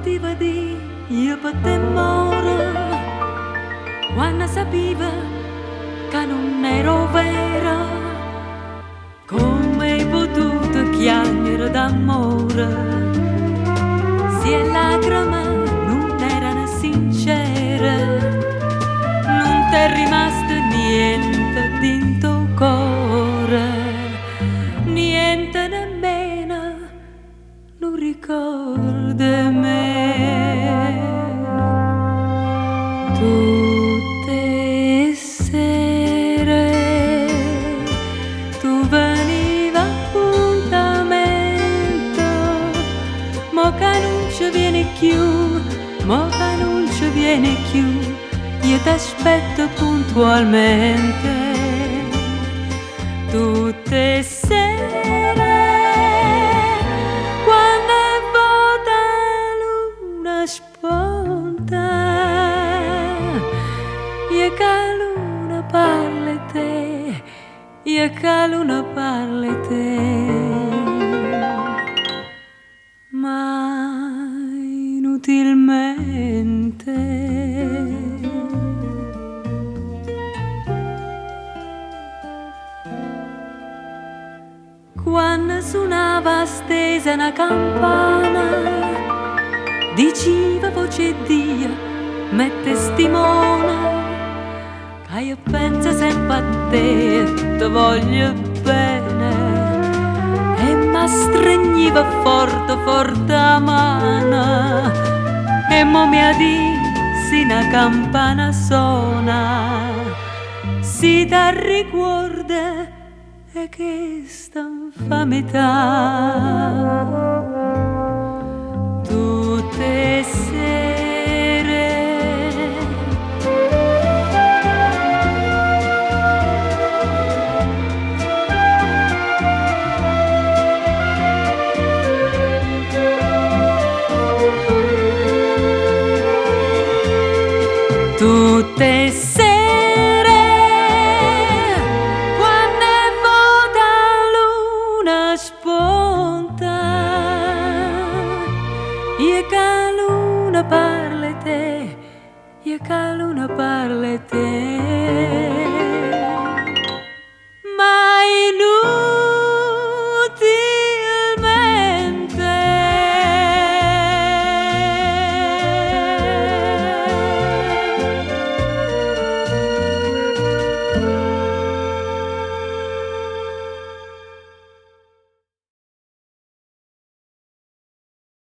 potevo dire io per te moro quando sapiva che non ero vera. Come hai potuto chiamare d'amore se le lacrime non erano sincere? Non t'è rimasto niente dentro cuore, niente nemmeno non ricorda me. Tutte sere tu veniva appuntamento, mo che non ci viene più, mo che non ci viene più, io t'aspetto puntualmente. Tutte sere quando è vuota luna sponta, io che luna parla te, io che luna parla te, ma inutilmente. Quando suonava stesa una campana, diceva voce Dio, mette stimona, che io penso sempre a te e ti voglio bene, e mi stringiva forte forte la mano, e mo mi ha detto se una campana suona, si ti ricorda e che sta in metà.